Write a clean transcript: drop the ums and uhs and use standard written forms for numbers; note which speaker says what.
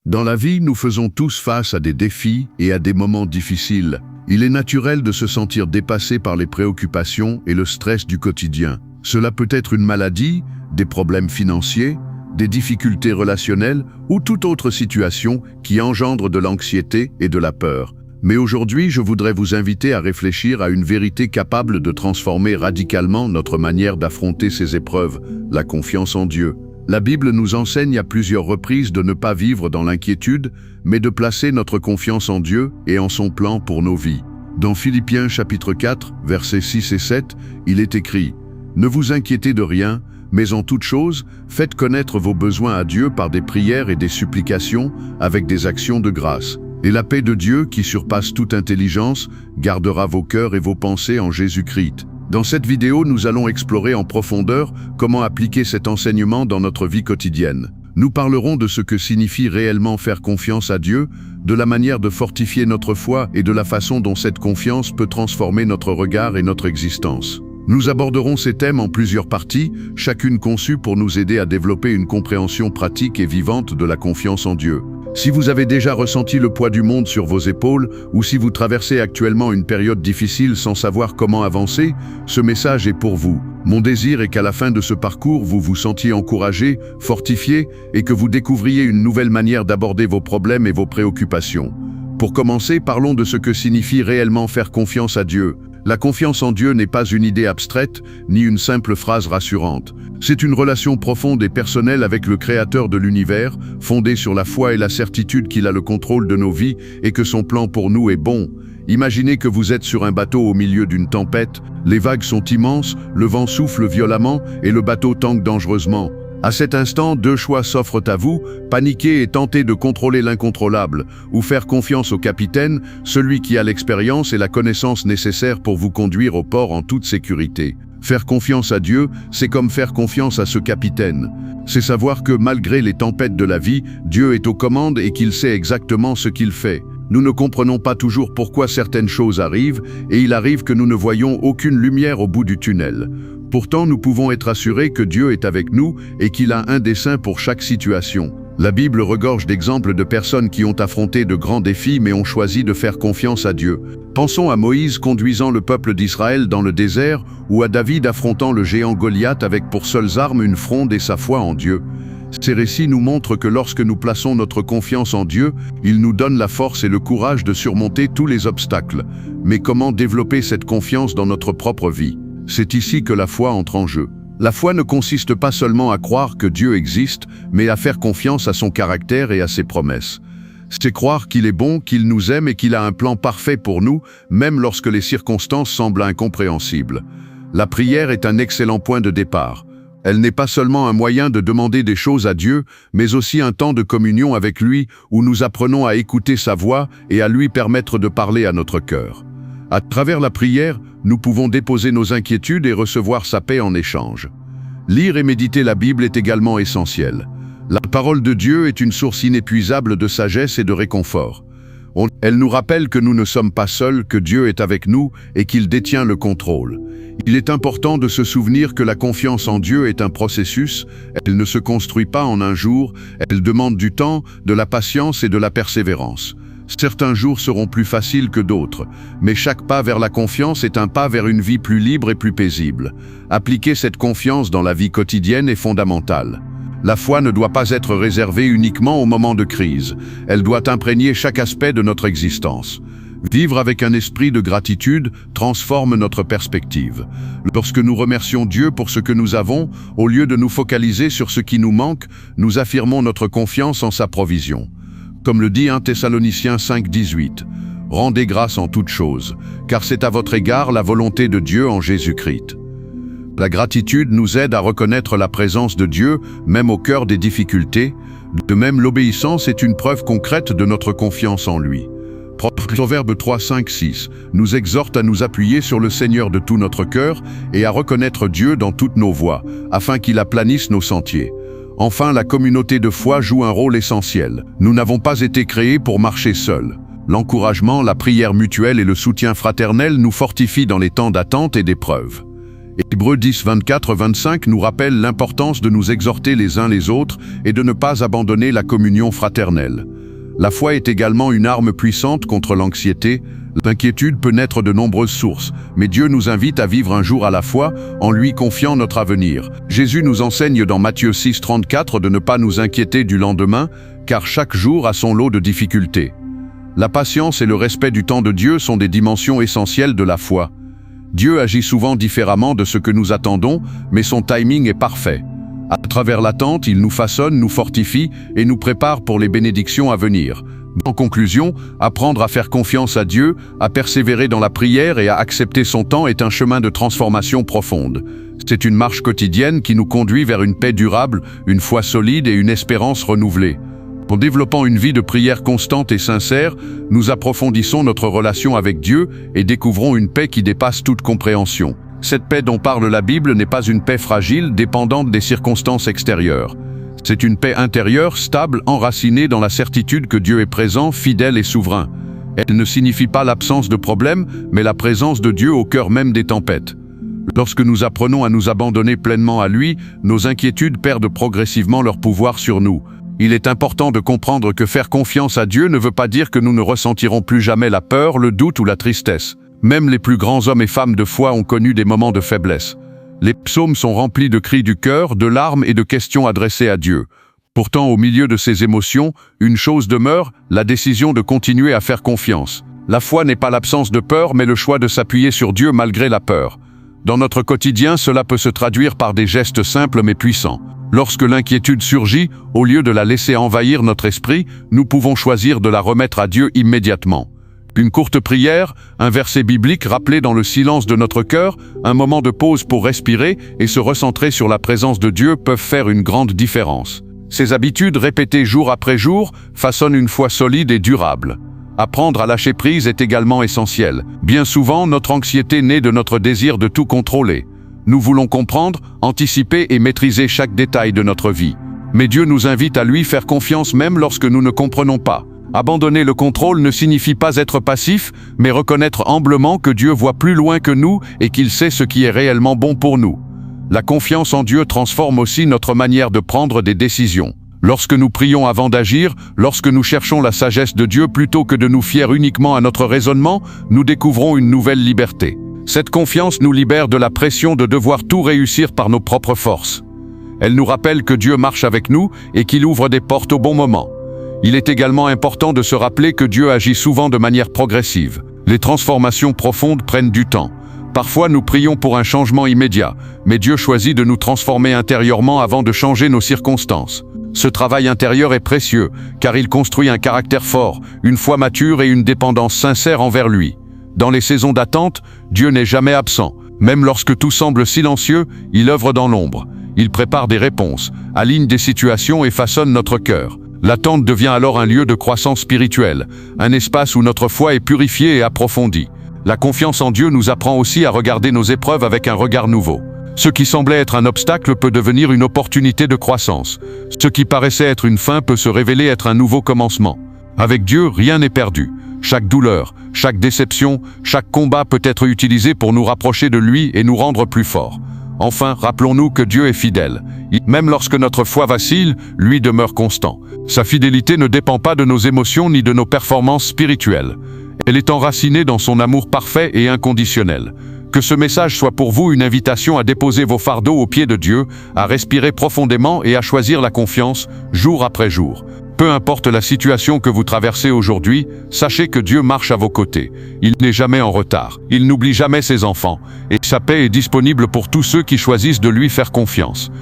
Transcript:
Speaker 1: Dans la vie, nous faisons tous face à des défis et à des moments difficiles. Il est naturel de se sentir dépassé par les préoccupations et le stress du quotidien. Cela peut être une maladie, des problèmes financiers, des difficultés relationnelles ou toute autre situation qui engendre de l'anxiété et de la peur. Mais aujourd'hui, je voudrais vous inviter à réfléchir à une vérité capable de transformer radicalement notre manière d'affronter ces épreuves, la confiance en Dieu. La Bible nous enseigne à plusieurs reprises de ne pas vivre dans l'inquiétude, mais de placer notre confiance en Dieu et en son plan pour nos vies. Dans Philippiens chapitre 4, versets 6 et 7, il est écrit « Ne vous inquiétez de rien, mais en toute chose, faites connaître vos besoins à Dieu par des prières et des supplications, avec des actions de grâce. Et la paix de Dieu, qui surpasse toute intelligence, gardera vos cœurs et vos pensées en Jésus-Christ. » Dans cette vidéo, nous allons explorer en profondeur comment appliquer cet enseignement dans notre vie quotidienne. Nous parlerons de ce que signifie réellement faire confiance à Dieu, de la manière de fortifier notre foi et de la façon dont cette confiance peut transformer notre regard et notre existence. Nous aborderons ces thèmes en plusieurs parties, chacune conçue pour nous aider à développer une compréhension pratique et vivante de la confiance en Dieu. Si vous avez déjà ressenti le poids du monde sur vos épaules ou si vous traversez actuellement une période difficile sans savoir comment avancer, ce message est pour vous. Mon désir est qu'à la fin de ce parcours, vous vous sentiez encouragé, fortifié et que vous découvriez une nouvelle manière d'aborder vos problèmes et vos préoccupations. Pour commencer, parlons de ce que signifie réellement faire confiance à Dieu. La confiance en Dieu n'est pas une idée abstraite, ni une simple phrase rassurante. C'est une relation profonde et personnelle avec le Créateur de l'univers, fondée sur la foi et la certitude qu'il a le contrôle de nos vies et que son plan pour nous est bon. Imaginez que vous êtes sur un bateau au milieu d'une tempête, les vagues sont immenses, le vent souffle violemment et le bateau tangue dangereusement. À cet instant, deux choix s'offrent à vous, paniquer et tenter de contrôler l'incontrôlable, ou faire confiance au capitaine, celui qui a l'expérience et la connaissance nécessaires pour vous conduire au port en toute sécurité. Faire confiance à Dieu, c'est comme faire confiance à ce capitaine. C'est savoir que malgré les tempêtes de la vie, Dieu est aux commandes et qu'il sait exactement ce qu'il fait. Nous ne comprenons pas toujours pourquoi certaines choses arrivent, et il arrive que nous ne voyons aucune lumière au bout du tunnel. Pourtant, nous pouvons être assurés que Dieu est avec nous et qu'il a un dessein pour chaque situation. La Bible regorge d'exemples de personnes qui ont affronté de grands défis mais ont choisi de faire confiance à Dieu. Pensons à Moïse conduisant le peuple d'Israël dans le désert ou à David affrontant le géant Goliath avec pour seules armes une fronde et sa foi en Dieu. Ces récits nous montrent que lorsque nous plaçons notre confiance en Dieu, il nous donne la force et le courage de surmonter tous les obstacles. Mais comment développer cette confiance dans notre propre vie ? C'est ici que la foi entre en jeu. La foi ne consiste pas seulement à croire que Dieu existe, mais à faire confiance à son caractère et à ses promesses. C'est croire qu'il est bon, qu'il nous aime et qu'il a un plan parfait pour nous, même lorsque les circonstances semblent incompréhensibles. La prière est un excellent point de départ. Elle n'est pas seulement un moyen de demander des choses à Dieu, mais aussi un temps de communion avec lui où nous apprenons à écouter sa voix et à lui permettre de parler à notre cœur. À travers la prière, nous pouvons déposer nos inquiétudes et recevoir sa paix en échange. Lire et méditer la Bible est également essentiel. La parole de Dieu est une source inépuisable de sagesse et de réconfort. Elle nous rappelle que nous ne sommes pas seuls, que Dieu est avec nous et qu'il détient le contrôle. Il est important de se souvenir que la confiance en Dieu est un processus, elle ne se construit pas en un jour, elle demande du temps, de la patience et de la persévérance. Certains jours seront plus faciles que d'autres, mais chaque pas vers la confiance est un pas vers une vie plus libre et plus paisible. Appliquer cette confiance dans la vie quotidienne est fondamental. La foi ne doit pas être réservée uniquement aux moments de crise. Elle doit imprégner chaque aspect de notre existence. Vivre avec un esprit de gratitude transforme notre perspective. Lorsque nous remercions Dieu pour ce que nous avons, au lieu de nous focaliser sur ce qui nous manque, nous affirmons notre confiance en sa provision. Comme le dit 1 Thessaloniciens 5,18, « Rendez grâce en toutes choses, car c'est à votre égard la volonté de Dieu en Jésus-Christ. » La gratitude nous aide à reconnaître la présence de Dieu, même au cœur des difficultés. De même, l'obéissance est une preuve concrète de notre confiance en lui. Proverbe 3, 5, 6 nous exhorte à nous appuyer sur le Seigneur de tout notre cœur et à reconnaître Dieu dans toutes nos voies, afin qu'il aplanisse nos sentiers. Enfin, la communauté de foi joue un rôle essentiel. Nous n'avons pas été créés pour marcher seuls. L'encouragement, la prière mutuelle et le soutien fraternel nous fortifient dans les temps d'attente et d'épreuve. Hébreux 10, 24-25 nous rappelle l'importance de nous exhorter les uns les autres et de ne pas abandonner la communion fraternelle. La foi est également une arme puissante contre l'anxiété. L'inquiétude peut naître de nombreuses sources, mais Dieu nous invite à vivre un jour à la fois en lui confiant notre avenir. Jésus nous enseigne dans Matthieu 6, 34 de ne pas nous inquiéter du lendemain, car chaque jour a son lot de difficultés. La patience et le respect du temps de Dieu sont des dimensions essentielles de la foi. Dieu agit souvent différemment de ce que nous attendons, mais son timing est parfait. À travers l'attente, il nous façonne, nous fortifie et nous prépare pour les bénédictions à venir. En conclusion, apprendre à faire confiance à Dieu, à persévérer dans la prière et à accepter son temps est un chemin de transformation profonde. C'est une marche quotidienne qui nous conduit vers une paix durable, une foi solide et une espérance renouvelée. En développant une vie de prière constante et sincère, nous approfondissons notre relation avec Dieu et découvrons une paix qui dépasse toute compréhension. Cette paix dont parle la Bible n'est pas une paix fragile, dépendante des circonstances extérieures. C'est une paix intérieure, stable, enracinée dans la certitude que Dieu est présent, fidèle et souverain. Elle ne signifie pas l'absence de problèmes, mais la présence de Dieu au cœur même des tempêtes. Lorsque nous apprenons à nous abandonner pleinement à lui, nos inquiétudes perdent progressivement leur pouvoir sur nous. Il est important de comprendre que faire confiance à Dieu ne veut pas dire que nous ne ressentirons plus jamais la peur, le doute ou la tristesse. Même les plus grands hommes et femmes de foi ont connu des moments de faiblesse. Les psaumes sont remplis de cris du cœur, de larmes et de questions adressées à Dieu. Pourtant, au milieu de ces émotions, une chose demeure, la décision de continuer à faire confiance. La foi n'est pas l'absence de peur, mais le choix de s'appuyer sur Dieu malgré la peur. Dans notre quotidien, cela peut se traduire par des gestes simples mais puissants. Lorsque l'inquiétude surgit, au lieu de la laisser envahir notre esprit, nous pouvons choisir de la remettre à Dieu immédiatement. Une courte prière, un verset biblique rappelé dans le silence de notre cœur, un moment de pause pour respirer et se recentrer sur la présence de Dieu peuvent faire une grande différence. Ces habitudes répétées jour après jour façonnent une foi solide et durable. Apprendre à lâcher prise est également essentiel. Bien souvent, notre anxiété naît de notre désir de tout contrôler. Nous voulons comprendre, anticiper et maîtriser chaque détail de notre vie. Mais Dieu nous invite à lui faire confiance même lorsque nous ne comprenons pas. Abandonner le contrôle ne signifie pas être passif, mais reconnaître humblement que Dieu voit plus loin que nous et qu'il sait ce qui est réellement bon pour nous. La confiance en Dieu transforme aussi notre manière de prendre des décisions. Lorsque nous prions avant d'agir, lorsque nous cherchons la sagesse de Dieu plutôt que de nous fier uniquement à notre raisonnement, nous découvrons une nouvelle liberté. Cette confiance nous libère de la pression de devoir tout réussir par nos propres forces. Elle nous rappelle que Dieu marche avec nous et qu'il ouvre des portes au bon moment. Il est également important de se rappeler que Dieu agit souvent de manière progressive. Les transformations profondes prennent du temps. Parfois, nous prions pour un changement immédiat, mais Dieu choisit de nous transformer intérieurement avant de changer nos circonstances. Ce travail intérieur est précieux, car il construit un caractère fort, une foi mature et une dépendance sincère envers lui. Dans les saisons d'attente, Dieu n'est jamais absent. Même lorsque tout semble silencieux, il œuvre dans l'ombre. Il prépare des réponses, aligne des situations et façonne notre cœur. L'attente devient alors un lieu de croissance spirituelle, un espace où notre foi est purifiée et approfondie. La confiance en Dieu nous apprend aussi à regarder nos épreuves avec un regard nouveau. Ce qui semblait être un obstacle peut devenir une opportunité de croissance. Ce qui paraissait être une fin peut se révéler être un nouveau commencement. Avec Dieu, rien n'est perdu. Chaque douleur, chaque déception, chaque combat peut être utilisé pour nous rapprocher de lui et nous rendre plus forts. Enfin, rappelons-nous que Dieu est fidèle. Même lorsque notre foi vacille, lui demeure constant. Sa fidélité ne dépend pas de nos émotions ni de nos performances spirituelles. Elle est enracinée dans son amour parfait et inconditionnel. Que ce message soit pour vous une invitation à déposer vos fardeaux aux pieds de Dieu, à respirer profondément et à choisir la confiance, jour après jour. Peu importe la situation que vous traversez aujourd'hui, sachez que Dieu marche à vos côtés. Il n'est jamais en retard. Il n'oublie jamais ses enfants. Et sa paix est disponible pour tous ceux qui choisissent de lui faire confiance.